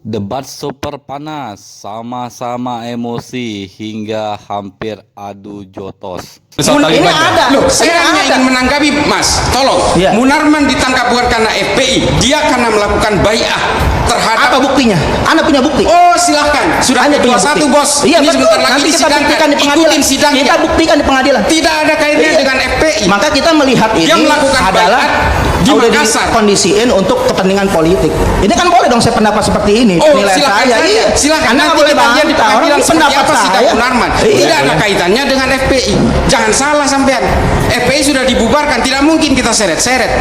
Debat super panas, sama-sama emosi hingga hampir adu jotos. Ini ada. Loh, saya hanya ingin menanggapi, Mas. Tolong. Ya. Munarman ditangkap bukan karena FPI, dia karena melakukan bai'ah terhadap. Apa buktinya? Anda punya bukti? Oh, silahkan. Sudah Anda punya 21, bukti? Bos. Iya, Ini betul. sebentar lagi Nanti kita disidangkan. buktikan di pengadilan. Ikutin sidangnya. Kita buktikan di pengadilan. Tidak ada kaitannya Iya. dengan FPI. Maka kita melihat ini Dia melakukan adalah bai'at di udah Makassar. dikondisiin untuk kepentingan politik. Ini kan boleh dong saya pendapat seperti ini. Oh, Penilaian silakan saya. saja. Iya. Silakan. Karena Nanti boleh kita lihat di bantah orang pengadilan ini seperti pendapat apa sidang saya. Munarman. Iya. Tidak ada kaitannya dengan FPI. Jangan salah sampean. FPI sudah dibubarkan. Tidak mungkin kita seret-seret.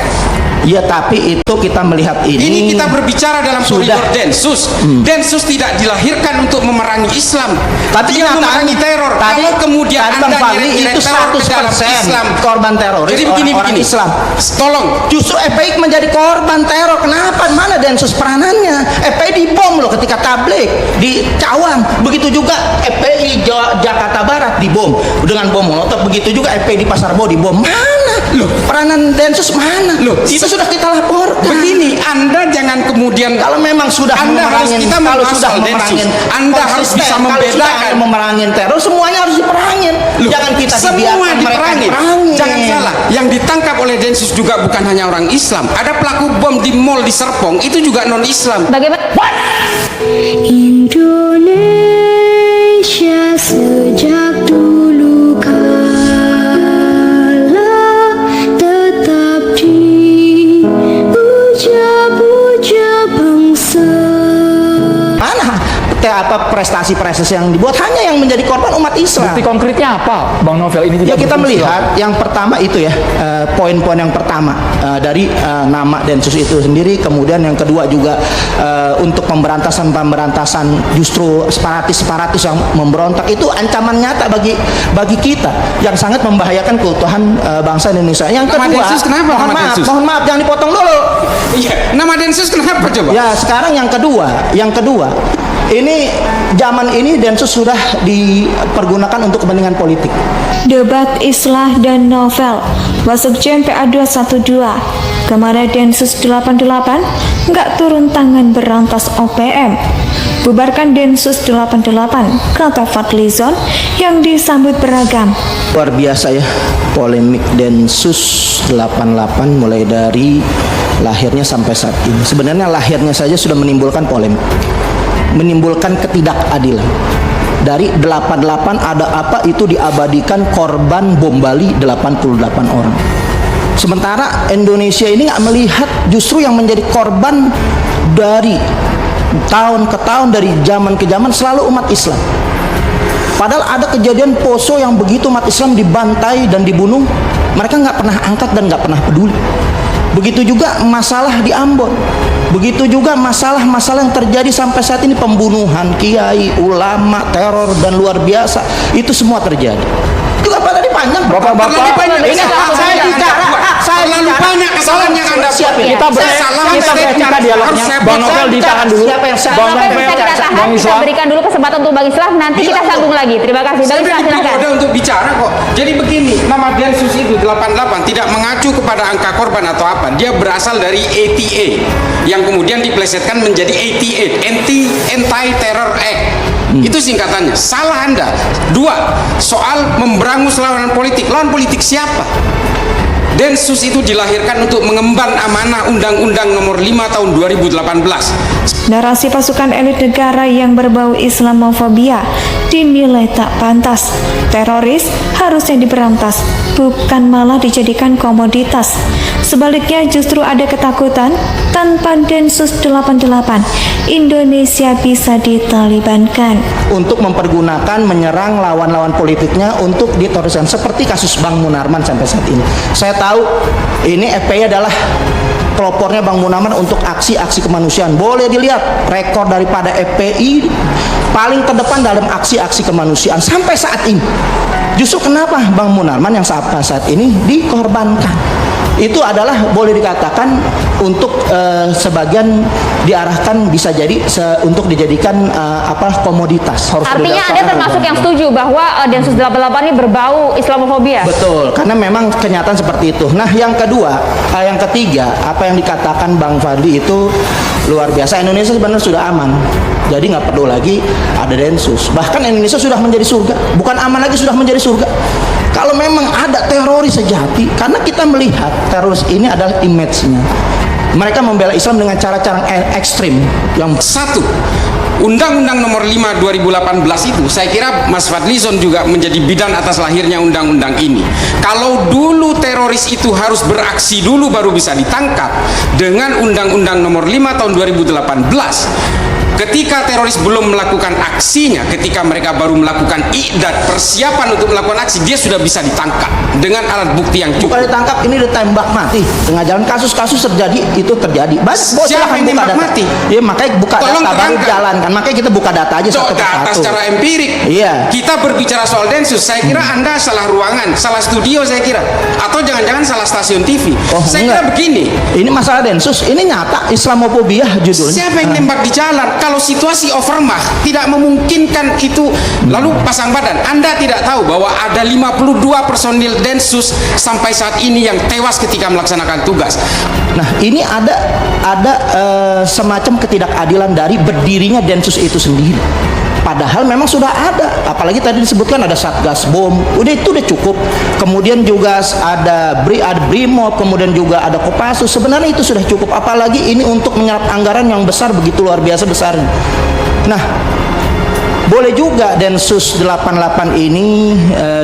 Iya, tapi itu kita melihat Ini kita berbicara dalam sudah. koridor Densus. Densus tidak dilahirkan untuk memerangi Islam, Tapi dia kenyataan- memerangi teror. tadi- Kalau kemudian tadi Bang Anda Fadli nyeret-nyeret itu teror ke dalam 100% Islam, korban teroris jadi begini orang Islam. Tolong, Justru FPI menjadi korban teror. Kenapa? Mana Densus peranannya? FPI dibom loh ketika tablik di Cawang. Begitu juga FPI Jakarta Barat dibom dengan bom molotov. Begitu juga FPI di Pasar Bo dibom. Mana? Loh, peranan Densus mana? Loh, itu sudah kita laporkan. begini, Anda jangan kemudian Kalau memang sudah Anda harus memerangin, kita kalau membahas sudah soal Densus. memerangin, Anda harus konsisten. bisa Kalau sudah membedakan. Anda memerangin teror, semuanya harus diperangin. Loh, Jangan kita semua dibiarkan mereka diperangin. diperangin. Jangan salah, yang ditangkap oleh Densus juga bukan hanya orang Islam. Ada pelaku bom di mall di Serpong, itu juga non Islam. Bagaimana? Indonesia sejak dulu kala tetap dipuja-puja bangsa. Mana prestasi-prestasi yang dibuat, hanya yang menjadi korban umat Islam. Bukti konkretnya apa, Bang Novel? Ini Ya, tidak kita berfungsi, melihat yang pertama itu ya, poin-poin yang pertama dari nama Densus itu sendiri, kemudian yang kedua juga untuk pemberantasan justru separatis yang memberontak, itu ancaman nyata bagi kita yang sangat membahayakan keutuhan bangsa Indonesia. Yang Nama kedua, Densus kenapa nama Densus? mohon maaf jangan dipotong dulu. Iya, nama Densus kenapa coba? Ya, sekarang yang kedua, ini zaman ini Densus sudah dipergunakan untuk kepentingan politik. Debat Islah dan Novel, Wasekjen PA 212. Kemarin Densus 88 nggak turun tangan berantas OPM. Bubarkan Densus 88, kata Fadlizon yang disambut beragam. Luar biasa ya, polemik Densus 88 mulai dari lahirnya sampai saat ini. Sebenarnya lahirnya saja sudah menimbulkan polemik, menimbulkan ketidakadilan. Dari 88 ada apa itu diabadikan korban bom Bali 88 orang. Sementara Indonesia ini nggak melihat justru yang menjadi korban dari tahun ke tahun, dari zaman ke zaman selalu umat Islam. Padahal ada kejadian Poso yang begitu umat Islam dibantai dan dibunuh, mereka nggak pernah angkat dan nggak pernah peduli. Begitu juga masalah di Ambon, begitu juga masalah-masalah yang terjadi sampai saat ini, pembunuhan kiai, ulama, teror dan luar biasa, itu semua terjadi. Juga pada dipanjang. Bapak-bapak, Terlalu banyak ini kesalahan saya yang Anda bicara, buat. saya Terlalu bicara. banyak kesalahan yang Anda Siap buat. ya? kita Saya beretika dialognya. saya Bang baca. Novel ditahan dulu. Siapa yang salah? Bang Novel Novel, bisa kita tahan, Bang kita Islam. berikan dulu kesempatan untuk Bang Islam, nanti kita sambung lagi. Terima kasih. Bang Saya Islam, sudah silahkan. diberi kode untuk bicara kok. Jadi begini, nama Densus itu 88 tidak mengacu kepada angka korban atau apa. Dia berasal dari ATA yang kemudian diplesetkan menjadi ATA, Anti-Terror Act. Itu singkatannya. Salah Anda. Dua, soal memberangus lawan politik. Lawan politik siapa? Densus itu dilahirkan untuk mengemban amanah Undang-Undang Nomor 5 Tahun 2018. Narasi pasukan elit negara yang berbau Islamofobia dinilai tak pantas. Teroris harusnya diberantas, bukan malah dijadikan komoditas. Sebaliknya justru ada ketakutan tanpa Densus 88, Indonesia bisa ditalibankan. Untuk mempergunakan menyerang lawan-lawan politiknya untuk diteroriskan, seperti kasus Bang Munarman sampai saat ini. Saya tahu ini FPI adalah pelopornya Bang Munarman untuk aksi-aksi kemanusiaan. Boleh dilihat rekor daripada FPI paling terdepan dalam aksi-aksi kemanusiaan sampai saat ini. Justru kenapa Bang Munarman yang sampai saat ini dikorbankan? Itu adalah boleh dikatakan untuk sebagian diarahkan bisa jadi untuk dijadikan komoditas. Harus Artinya berdasarkan Anda termasuk yang setuju bahwa Densus 88 ini berbau Islamofobia? Betul, karena memang kenyataan seperti itu. Nah, yang kedua, yang ketiga, apa yang dikatakan Bang Fadli itu luar biasa. Indonesia sebenarnya sudah aman, jadi nggak perlu lagi ada Densus. Bahkan Indonesia sudah menjadi surga, bukan aman lagi, sudah menjadi surga. Kalau memang ada teroris sejati, karena kita melihat teroris ini adalah image-nya. Mereka membela Islam dengan cara-cara ekstrim yang Satu, Undang-Undang Nomor 5 2018 itu, saya kira Mas Fadlizon juga menjadi bidan atas lahirnya undang-undang ini. Kalau dulu teroris itu harus beraksi dulu baru bisa ditangkap, dengan Undang-Undang Nomor 5 tahun 2018, ketika teroris belum melakukan aksinya, ketika mereka baru melakukan i'dad, persiapan untuk melakukan aksi, dia sudah bisa ditangkap dengan alat bukti yang cukup. bukan ditangkap, ini ditembak mati. Tengah jalan kasus-kasus terjadi, itu terjadi. Siapa yang tembak mati? Ya makanya buka Tolong data baru terangkan. jalan kan. Makanya kita buka data aja satu Data persatu. secara empirik. Iya. Kita berbicara soal Densus, saya kira Anda salah ruangan, salah studio saya kira, atau jangan-jangan salah stasiun TV. Oh, Saya enggak. kira begini, Ini masalah Densus, ini nyata Islamophobia judulnya. siapa yang nembak di jalan? Kalau situasi overmah tidak memungkinkan itu, lalu pasang badan. Anda tidak tahu bahwa ada 52 personil Densus sampai saat ini yang tewas ketika melaksanakan tugas. Nah, ini ada semacam ketidakadilan dari berdirinya Densus itu sendiri. Padahal memang sudah ada, apalagi tadi disebutkan ada Satgas Bom, itu udah cukup. Kemudian juga ada Brimob, kemudian juga ada Kopassus. Sebenarnya itu sudah cukup. Apalagi ini untuk menyerap anggaran yang besar, begitu luar biasa besarnya. Nah, boleh juga Densus 88 ini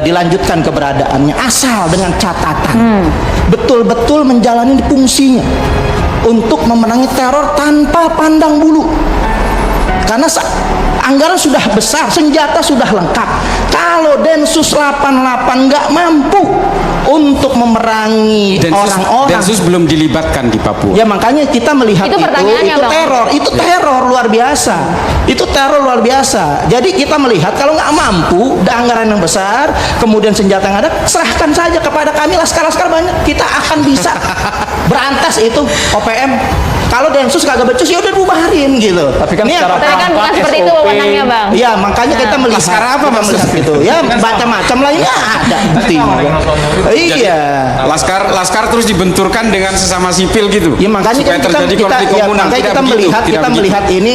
dilanjutkan keberadaannya, asal dengan catatan betul-betul menjalani fungsinya untuk memenangi teror tanpa pandang bulu. Karena anggaran sudah besar, senjata sudah lengkap. Kalau Densus 88 nggak mampu untuk memerangi orang-orang, Densus belum dilibatkan di Papua. ya makanya kita melihat Itu pertanyaannya, Bang. itu teror luar biasa. Itu teror luar biasa. Jadi kita melihat kalau nggak mampu, ada anggaran yang besar, kemudian senjata yang ada, serahkan saja kepada kami, laskar-laskar banyak, kita akan bisa berantas itu OPM. Kalau Densus kagak becus, ya udah bubarin gitu. Tapi kan Ini secara Tapi kan bukan seperti itu wewenangnya, Bang. Iya, makanya kita melihat. Laskar apa kita maksudnya? melihat itu. Ya macam-macam lah, ini ada buktinya. Iya. Laskar terus dibenturkan dengan sesama sipil gitu. Ya makanya supaya kan terjadi konflik komunal. makanya Tidak kita begitu, melihat tidak begitu. ini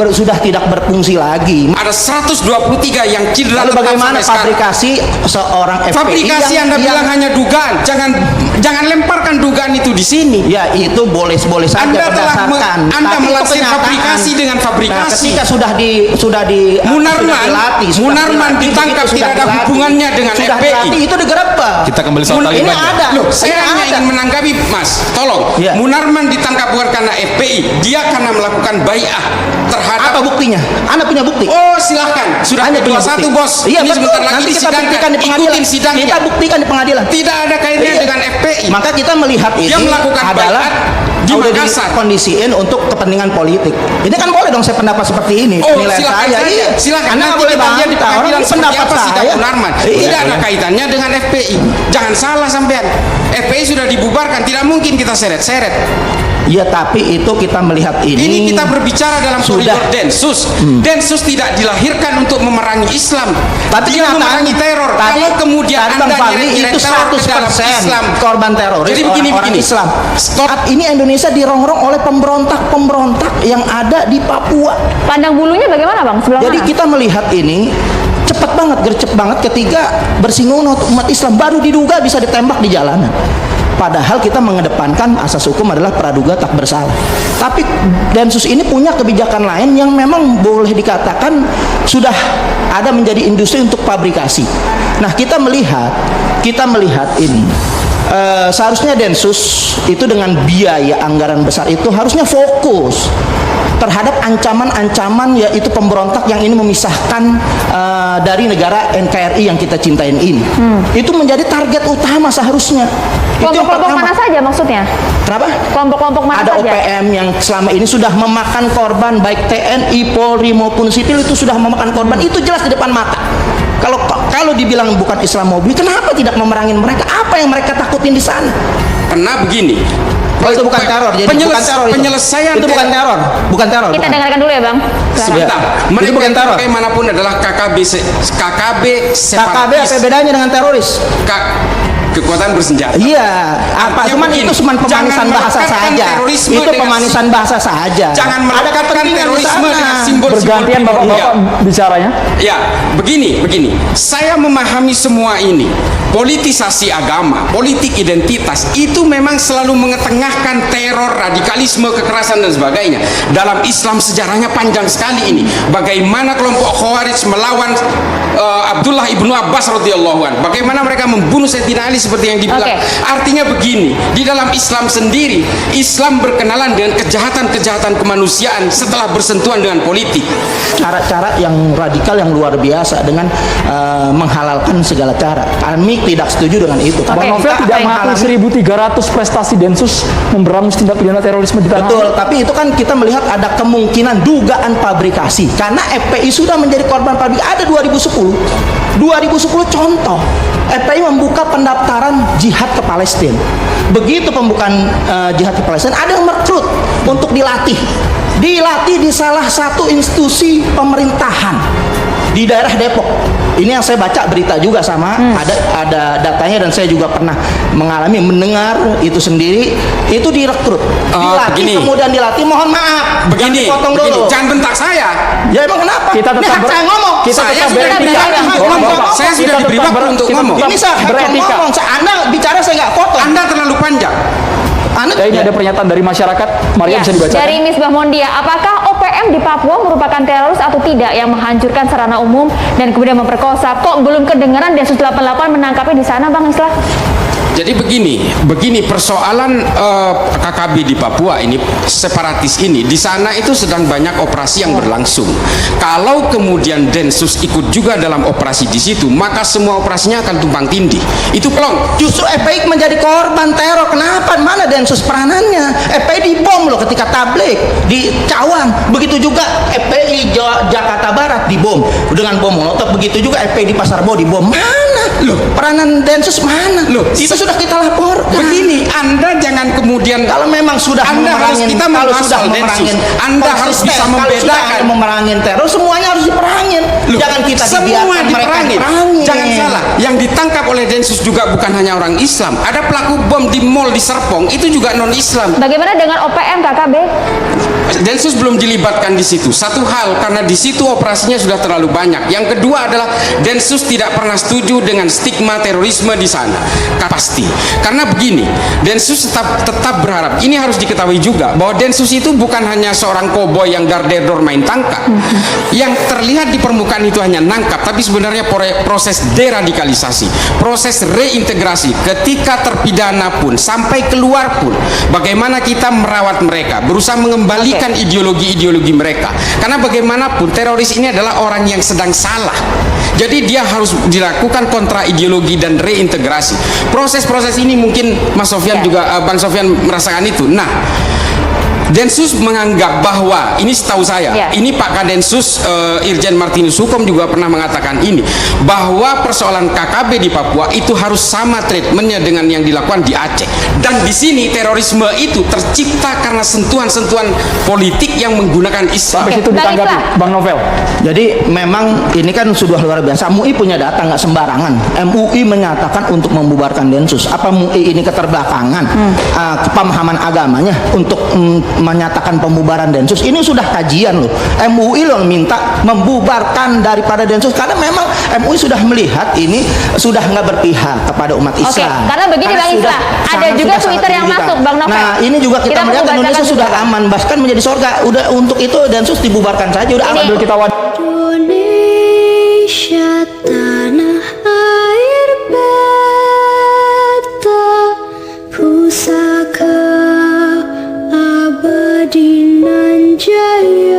sudah tidak berfungsi lagi. Ada 123 yang cedera Lalu tetap bagaimana sampai sekarang. fabrikasi seorang FPI Fabrikasi Anda bilang hanya dugaan, jangan lemparkan dugaan itu di sini. ya itu boleh saja Anda telah berdasarkan. Anda Tapi itu melansir kenyataan. fabrikasi dengan fabrikasi. Nah, ketika sudah di Munarman ditangkap, tidak ada hubungannya dengan sudah FPI. dilatih, itu digerebek. Kita kembali soal Ini Taliban. ada. Loh, saya Ini hanya ada. ingin menanggapi, Mas. Tolong. Ya. Munarman ditangkap bukan karena FPI, dia karena melakukan bai'ah terhadap. Apa buktinya? Anda punya bukti? Oh, silahkan. Sudah Anda punya satu bukti? bos. Iya, Ini betul. sebentar lagi Nanti kita disidangkan. buktikan di pengadilan. Ikutin sidangnya. Kita buktikan di pengadilan. Tidak ada kaitannya Iya. dengan FPI. Maka kita melihat ini Yang melakukan adalah baiat di udah Makassar. dikondisiin untuk kepentingan politik. Ini kan boleh dong saya pendapat seperti ini. Oh, Nilai silakan saya. saja. Iya. Silakan. Anda Nanti boleh kita lihat di bantah. Orang pengadilan ini seperti pendapat apa sidang saya. Munarman. Iya. Tidak ada kaitannya dengan FPI. Jangan salah sampean. FPI sudah dibubarkan. Tidak mungkin kita seret-seret. Ya tapi itu kita melihat Ini kita berbicara dalam sudah. koridor Densus. Densus tidak dilahirkan untuk memerangi Islam. Tapi dia kenyataan- memerangi teror. tadi- Kalau kemudian tadi Bang Anda Fahmi nyeret-nyeret itu teror ke dalam 100% Islam, korban teroris Jadi orang begini. Islam. Stop. Saat ini Indonesia dirongrong oleh pemberontak yang ada di Papua. Pandang bulunya bagaimana, Bang? Sebelah Jadi mana? kita melihat ini cepat banget, gercep banget ketika bersinggungan untuk umat Islam, baru diduga bisa ditembak di jalanan. Padahal kita mengedepankan asas hukum adalah praduga tak bersalah. Tapi Densus ini punya kebijakan lain yang memang boleh dikatakan sudah ada menjadi industri untuk fabrikasi. Nah, kita melihat ini seharusnya Densus itu dengan biaya anggaran besar itu harusnya fokus terhadap ancaman-ancaman yaitu pemberontak yang ini memisahkan dari negara NKRI yang kita cintain ini. Itu menjadi target utama seharusnya. Itu yang Kelompok-kelompok pertama. mana saja maksudnya? Kenapa? Kelompok-kelompok mana Ada saja? OPM yang selama ini sudah memakan korban, baik TNI, Polri maupun sipil itu sudah memakan korban. Itu jelas di depan mata. Kalau dibilang bukan Islamophobia, kenapa tidak memerangin mereka? Apa yang mereka takutin di sana? Karena begini. Oh, itu bukan teror, jadi bukan teror itu. Penyelesaian itu bukan teror, bukan teror. Kita bukan. dengarkan dulu ya, Bang. Sebentar. Itu Mereka bukan teror. bagaimanapun adalah KKB KKB separatis. apa bedanya dengan teroris? kekuatan bersenjata. Iya, apa Artinya cuman begini, itu cuma jangan pemanisan bahasa melekatkan saja. terorisme Itu dengan pemanisan bahasa saja. Jangan Ada melekatkan kepentingan di terorisme sana. dengan simbol-simbol Bergantian primordial. bapak-bapak bicaranya. Ya, begini. Saya memahami semua ini. Politisasi agama, politik identitas itu memang selalu mengetengahkan teror, radikalisme, kekerasan dan sebagainya. Dalam Islam sejarahnya panjang sekali ini. Bagaimana kelompok Khawarij melawan Abdullah ibnu Abbas radhiyallahu anhu. Bagaimana mereka membunuh Sayyidina Ali seperti yang dibilang. Oke. Artinya begini, di dalam Islam sendiri, Islam berkenalan dengan kejahatan-kejahatan kemanusiaan setelah bersentuhan dengan politik. Cara-cara yang radikal yang luar biasa dengan menghalalkan segala cara. Kami tidak setuju dengan itu. Oke. Bang Novel tidak mengakui 1.300 prestasi Densus memberangus tindak pidana terorisme di tanah Betul, air. tapi itu kan kita melihat ada kemungkinan dugaan fabrikasi karena FPI sudah menjadi korban fabrikasi. Ada 2010 contoh FPI membuka pendaftaran jihad ke Palestina. Begitu pembukaan jihad ke Palestina, ada yang merekrut untuk dilatih di salah satu institusi pemerintahan di daerah Depok. Ini yang saya baca berita juga sama ada datanya dan saya juga pernah mendengar itu sendiri. Itu direkrut, dilatih, begini. kemudian dilatih. Mohon maaf, Begini, jangan dipotong dulu. jangan bentak saya. Ya emang kenapa? Kita Ini tetap hak saya ngomong. kita Saya tetap sudah beretika. diberikan hak ngomong. Bapak, Saya sudah kita diberi tetap waktu untuk kita ngomong. tetap Ini saya hak beretika. ngomong. Anda bicara saya nggak potong. Anda terlalu panjang. Anda Ya, ini ada pernyataan dari masyarakat. Maria Ya, bisa dibacakan. dari Misbah Mondia, apakah OPM di Papua merupakan teroris atau tidak yang menghancurkan sarana umum dan kemudian memperkosa? Kok belum kedengaran Densus 88 menangkapnya di sana, Bang Islah? Jadi begini persoalan KKB di Papua ini, separatis ini, di sana itu sedang banyak operasi yang berlangsung. Kalau kemudian Densus ikut juga dalam operasi di situ, maka semua operasinya akan tumpang tindih. Itu pelong. Justru FPI menjadi korban teror. Kenapa? Mana Densus peranannya? FPI dibom loh ketika tablik di Cawang. Begitu juga FPI Jakarta Barat dibom dengan bom molotov. Begitu juga FPI di Pasar Bo dibom. Mana? Loh, peranan Densus mana? Loh, itu sudah kita laporkan. Begini, Anda jangan kemudian Kalau memang sudah Anda harus memerangin, kita kalau membahas sudah soal memerangin Densus. Anda harus konsisten, bisa kalau sudah membedakan. memerangin teror, semuanya harus diperangin. Loh, Jangan kita semua dibiarkan mereka diperangin. diperangin. Jangan salah, yang ditangkap oleh Densus juga bukan hanya orang Islam. Ada pelaku bom di mall di Serpong, itu juga non Islam. Bagaimana dengan OPM KKB? Densus belum dilibatkan di situ. Satu hal, karena di situ operasinya sudah terlalu banyak. Yang kedua adalah Densus tidak pernah setuju dengan stigma terorisme di sana. Pasti. Karena begini, Densus tetap berharap. Ini harus diketahui juga bahwa Densus itu bukan hanya seorang koboi yang dar-der-dor main tangkap. Yang terlihat di permukaan itu hanya nangkap, tapi sebenarnya proses deradikalisasi, proses reintegrasi ketika terpidana pun sampai keluar pun, bagaimana kita merawat mereka, berusaha mengembalikan ideologi-ideologi mereka. Karena bagaimanapun teroris ini adalah orang yang sedang salah. Jadi dia harus dilakukan kontra ideologi dan reintegrasi. Proses-proses ini mungkin Mas Sofyan juga Bang Sofyan merasakan itu. Nah, Densus menganggap bahwa ini setahu saya, ini Pak Kadensus Irjen Martinus Hukum juga pernah mengatakan ini, bahwa persoalan KKB di Papua itu harus sama treatmentnya dengan yang dilakukan di Aceh. Dan di sini terorisme itu tercipta karena sentuhan-sentuhan politik yang menggunakan Islam. Sampai situ Bang ditanggapi, Islah. Bang Novel. Jadi memang ini kan sudah luar biasa. MUI punya data nggak sembarangan. MUI menyatakan untuk membubarkan Densus. Apa MUI ini keterbelakangan pemahaman agamanya untuk menyatakan pembubaran Densus? Ini sudah kajian loh. MUI loh minta membubarkan daripada Densus karena memang MUI sudah melihat ini sudah nggak berpihak kepada umat Oke, Islam. karena begini Bang Islah, ada juga Twitter yang masuk, Bang Novel. Nah ini juga kita Kita melihat mau Indonesia bacakan sudah juga. aman, bahkan menjadi surga. Udah untuk itu Densus dibubarkan saja. Udah aman. Sambil kita Indonesia tanah air beta pusaka abadi nan jaya.